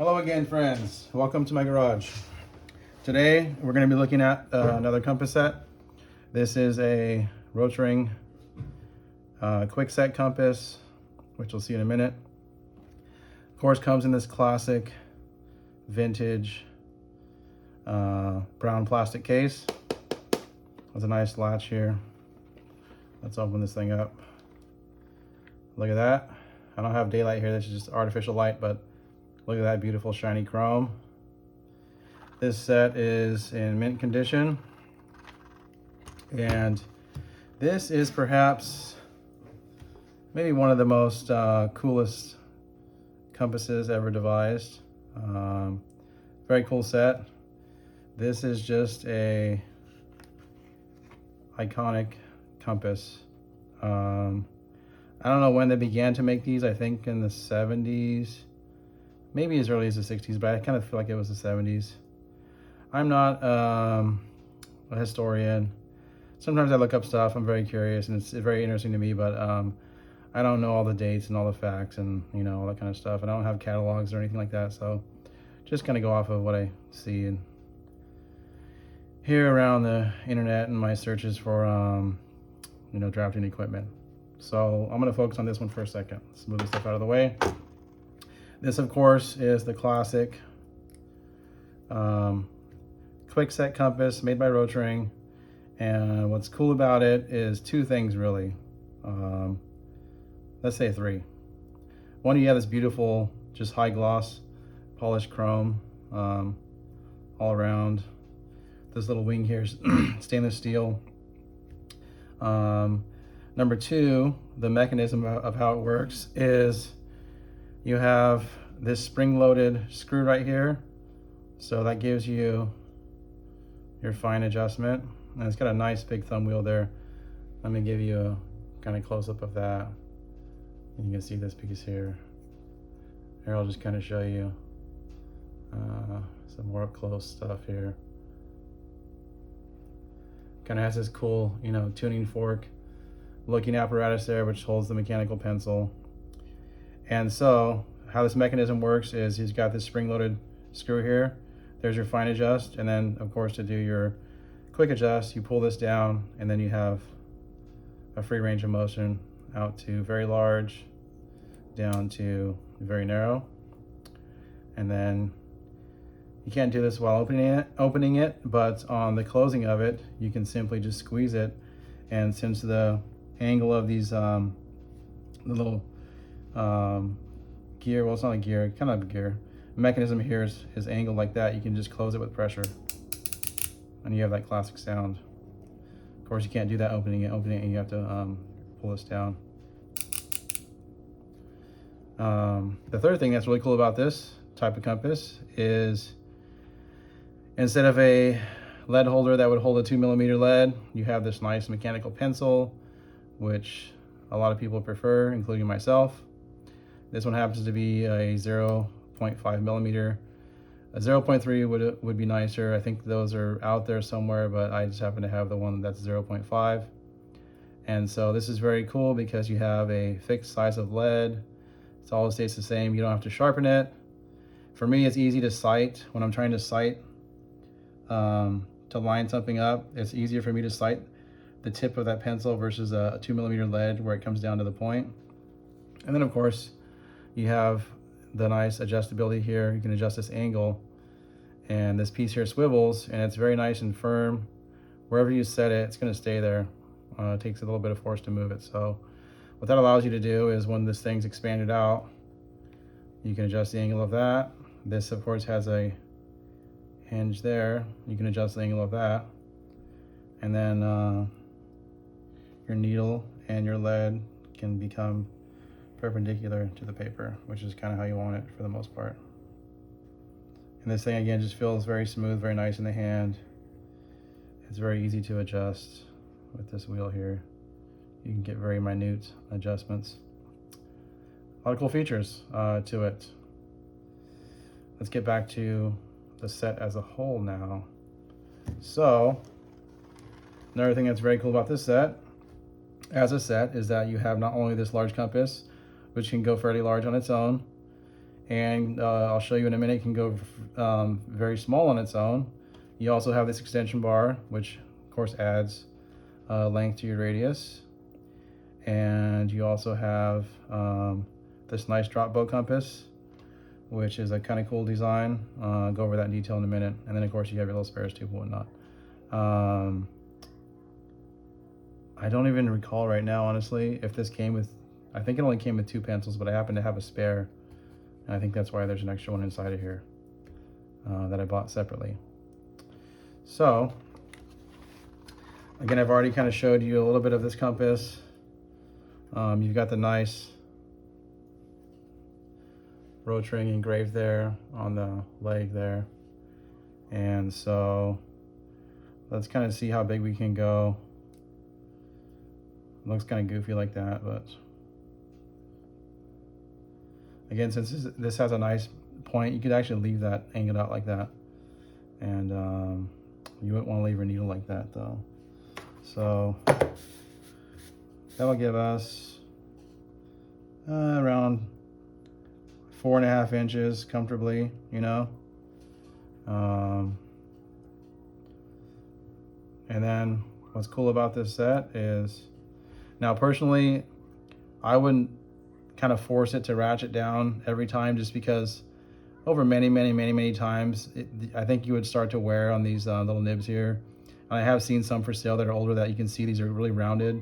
Hello again, friends. Welcome to my garage. Today we're going to be looking at another compass set. This is a Rotring Quickset compass, which we'll see in a minute. Of course, comes in this classic vintage brown plastic case. There's a nice latch here. Let's open this thing up. Look at that. I don't have daylight here. This is just artificial light, but look at that beautiful shiny chrome. This set is in mint condition. And this is perhaps maybe one of the most coolest compasses ever devised. Very cool set. This is just a iconic compass. I don't know when they began to make these. I think in the 70s. Maybe as early as the 60s, but I kind of feel like it was the 70s. I'm not a historian. Sometimes I look up stuff. I'm very curious, and it's very interesting to me, but I don't know all the dates and all the facts and, you know, all that kind of stuff. And I don't have catalogs or anything like that, so just kind of go off of what I see and hear around the internet and my searches for, you know, drafting equipment. So I'm going to focus on this one for a second. Let's move this stuff out of the way. This, of course, is the classic Quickset compass made by Rotring. And what's cool about it is two things, really. Let's say three. One, you have this beautiful, just high gloss, polished chrome all around. This little wing here is stainless steel. Number two, the mechanism of how it works is you have this spring-loaded screw right here. So that gives you your fine adjustment. And it's got a nice big thumb wheel there. Let me give you a kind of close-up of that. And you can see this piece here. Here, I'll just kind of show you some more up-close stuff here. Kind of has this cool, you know, tuning fork looking apparatus there, which holds the mechanical pencil. And so how this mechanism works is he's got this spring-loaded screw here. There's your fine adjust, and then of course to do your quick adjust, you pull this down, and then you have a free range of motion out to very large, down to very narrow. And then you can't do this while opening it, but on the closing of it, you can simply just squeeze it. And since the angle of these the little gear, well, it's not a gear, kind of a gear mechanism here is angled like that, you can just close it with pressure and you have that classic sound. Of course, you can't do that opening it, you have to pull this down. The third thing that's really cool about this type of compass is instead of a lead holder that would hold a 2mm lead, you have this nice mechanical pencil, which a lot of people prefer, including myself. This one happens to be a 0.5mm. A 0.3 would be nicer. I think those are out there somewhere, but I just happen to have the one that's 0.5. And so this is very cool because you have a fixed size of lead. It always stays the same. You don't have to sharpen it. For me, it's easy to sight. When I'm trying to sight, to line something up, it's easier for me to sight the tip of that pencil versus a 2mm lead where it comes down to the point. And then of course, you have the nice adjustability here. You can adjust this angle, and this piece here swivels, and it's very nice and firm. Wherever you set it, it's going to stay there. It takes a little bit of force to move it. So what that allows you to do is when this thing's expanded out, you can adjust the angle of that. This of course has a hinge there. You can adjust the angle of that. And then your needle and your lead can become perpendicular to the paper, which is kind of how you want it for the most part. And this thing again just feels very smooth, very nice in the hand. It's very easy to adjust with this wheel here. You can get very minute adjustments. A lot of cool features to it. Let's get back to the set as a whole now. So another thing that's very cool about this set as a set is that you have not only this large compass, which can go fairly large on its own, and I'll show you in a minute, it can go very small on its own. You also have this extension bar, which of course adds length to your radius. And you also have this nice drop bow compass, which is a kind of cool design. I'll go over that in detail in a minute. And then of course you have your little spares tube and whatnot. I don't even recall right now, honestly, if this came with, I think it only came with 2 pencils, but I happen to have a spare. And I think that's why there's an extra one inside of here that I bought separately. So, again, I've already kind of showed you a little bit of this compass. You've got the nice Rotring engraved there on the leg there. And so let's kind of see how big we can go. It looks kind of goofy like that, but again, since this has a nice point, you could actually leave that angled out like that. And you wouldn't want to leave your needle like that though. So that'll give us around 4.5 inches comfortably, you know. And then what's cool about this set is, now personally, I wouldn't kind of force it to ratchet down every time, just because over many times, I think you would start to wear on these little nibs here. And I have seen some for sale that are older that you can see these are really rounded,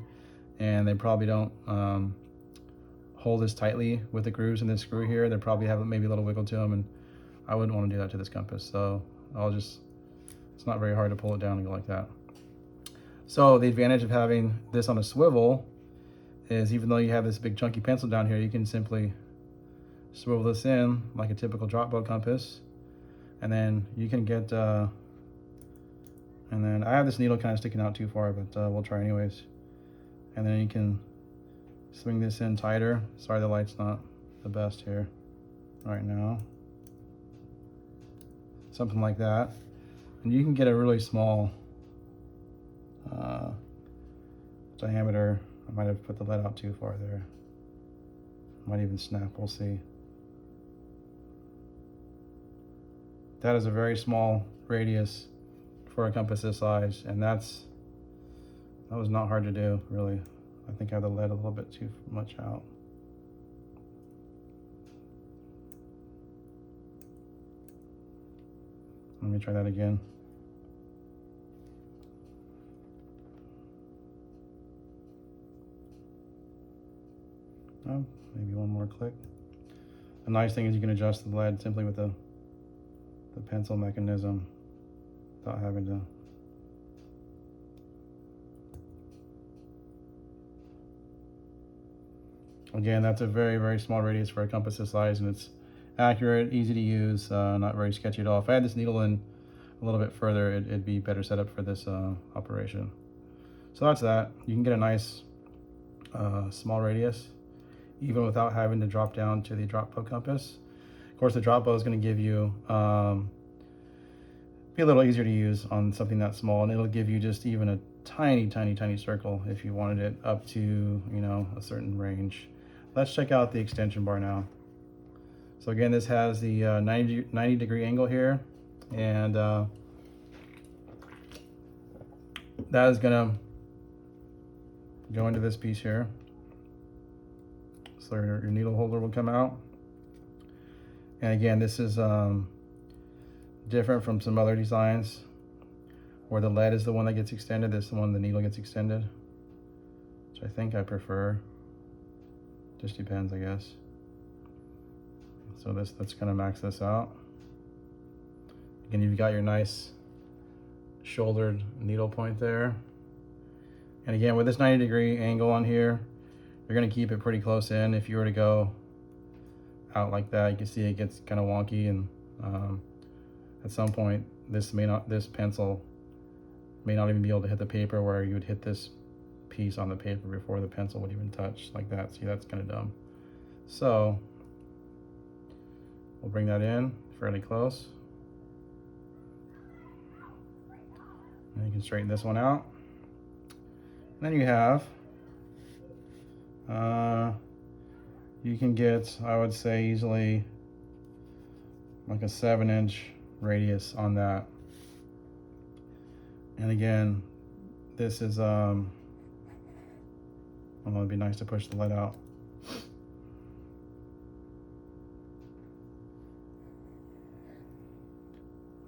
and they probably don't hold as tightly with the grooves in this screw here. They probably have maybe a little wiggle to them, and I wouldn't want to do that to this compass. So it's not very hard to pull it down and go like that. So the advantage of having this on a swivel is, even though you have this big chunky pencil down here, you can simply swivel this in like a typical drop bow compass, and then you can get and then I have this needle kind of sticking out too far, but we'll try anyways. And then you can swing this in tighter. Sorry, the light's not the best here right now. Something like that. And you can get a really small diameter. I might have put the lead out too far there. Might even snap, we'll see. That is a very small radius for a compass this size, and that was not hard to do, really. I think I have the lead a little bit too much out. Let me try that again. Oh, maybe one more click. The nice thing is you can adjust the lead simply with the pencil mechanism without having to. Again, that's a very small radius for a compass this size, and it's accurate, easy to use, not very sketchy at all. If I had this needle in a little bit further, it'd be better set up for this operation. So that's that. You can get a nice small radius even without having to drop down to the drop bow compass. Of course, the drop bow is going to give you be a little easier to use on something that small, and it'll give you just even a tiny circle if you wanted it up to, you know, a certain range. Let's check out the extension bar now. So again, this has the 90 degree angle here, and that is gonna go into this piece here. So your needle holder will come out. And again, this is different from some other designs where the lead is the one that gets extended. This is the one the needle gets extended, which I think I prefer. Just depends, I guess. So let's kind of max this out. Again, you've got your nice shouldered needle point there. And again, with this 90 degree angle on here, you're gonna keep it pretty close in. If you were to go out like that, you can see it gets kind of wonky, and at some point this pencil may not even be able to hit the paper, where you would hit this piece on the paper before the pencil would even touch like that. See, that's kind of dumb. So we'll bring that in fairly close, and you can straighten this one out. And then you have you can get, I would say, easily like a 7-inch radius on that. And again, this is, I don't know, it'd be nice to push the lead out.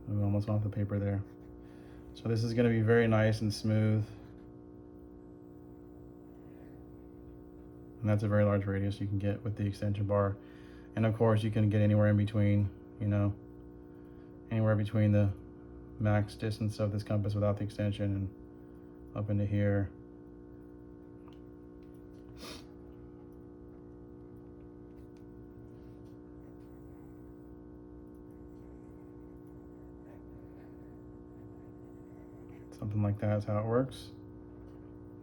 We almost went off the paper there. So this is going to be very nice and smooth. And that's a very large radius you can get with the extension bar. And of course you can get anywhere in between, you know, anywhere between the max distance of this compass without the extension and up into here. Something like that is how it works.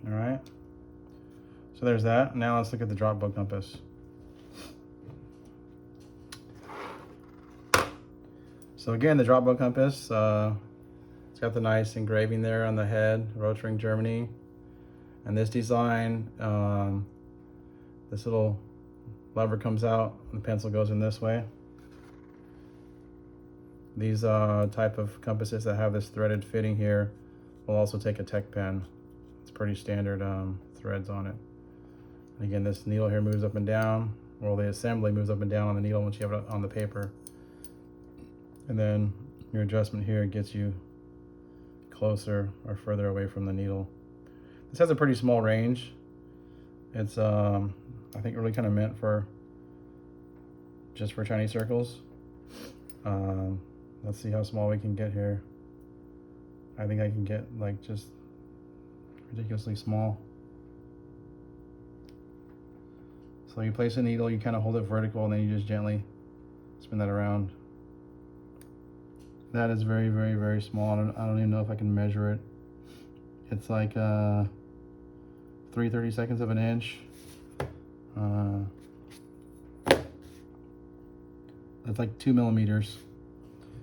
All right. So there's that. Now let's look at the drop bow compass. So again, the drop bow compass, it's got the nice engraving there on the head, Rotring, Germany. And this design, this little lever comes out and the pencil goes in this way. These type of compasses that have this threaded fitting here will also take a tech pen. It's pretty standard threads on it. And again, this needle here moves up and down, or the assembly moves up and down on the needle once you have it on the paper. And then your adjustment here gets you closer or further away from the needle. This has a pretty small range. It's I think really kind of meant for just for Chinese circles. Let's see how small we can get here. I think I can get like just ridiculously small. So you place a needle, you kind of hold it vertical, and then you just gently spin that around. That is very, very, very small. I don't even know if I can measure it. It's like 3/32 of an inch. It's like 2 millimeters.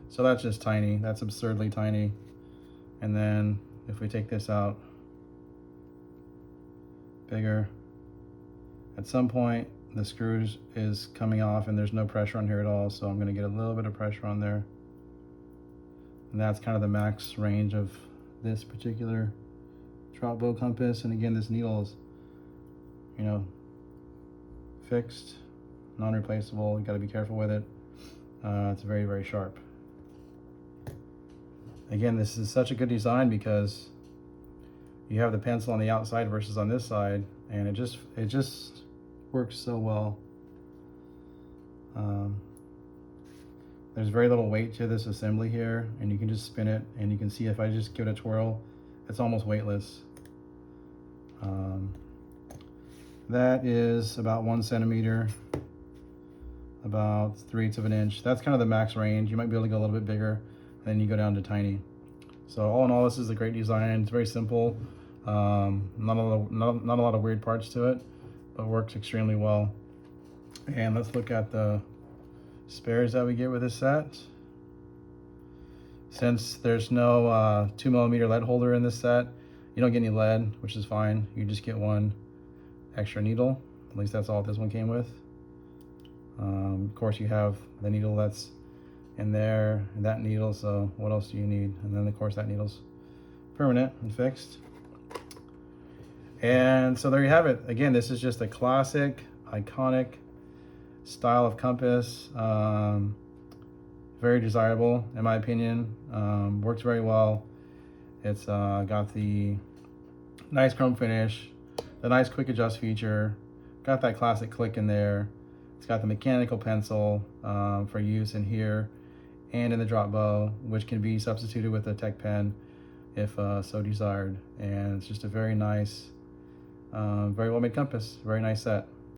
So that's just tiny. That's absurdly tiny. And then if we take this out, bigger. At some point, the screws is coming off and there's no pressure on here at all. So I'm gonna get a little bit of pressure on there. And that's kind of the max range of this particular drop bow compass. And again, this needle is, you know, fixed, non-replaceable. You gotta be careful with it. It's very, very sharp. Again, this is such a good design because you have the pencil on the outside versus on this side, and it just works so well. There's very little weight to this assembly here, and you can just spin it, and you can see if I just give it a twirl, it's almost weightless. That is about 1 centimeter, about 3/8 of an inch. That's kind of the max range. You might be able to go a little bit bigger, and then you go down to tiny. So all in all, this is a great design. It's very simple. Not a lot of weird parts to it, but works extremely well. And let's look at the spares that we get with this set. Since there's no 2 millimeter lead holder in this set, you don't get any lead, which is fine. You just get one extra needle. At least that's all this one came with. Of course, you have the needle that's in there, and that needle, so what else do you need? And then of course that needle's permanent and fixed. And so there you have it. Again, this is just a classic, iconic style of compass. Very desirable, in my opinion. Works very well. It's got the nice chrome finish, the nice quick adjust feature, got that classic click in there. It's got the mechanical pencil for use in here and in the drop bow, which can be substituted with a tech pen if so desired. And it's just a very nice, very well made compass, very nice set.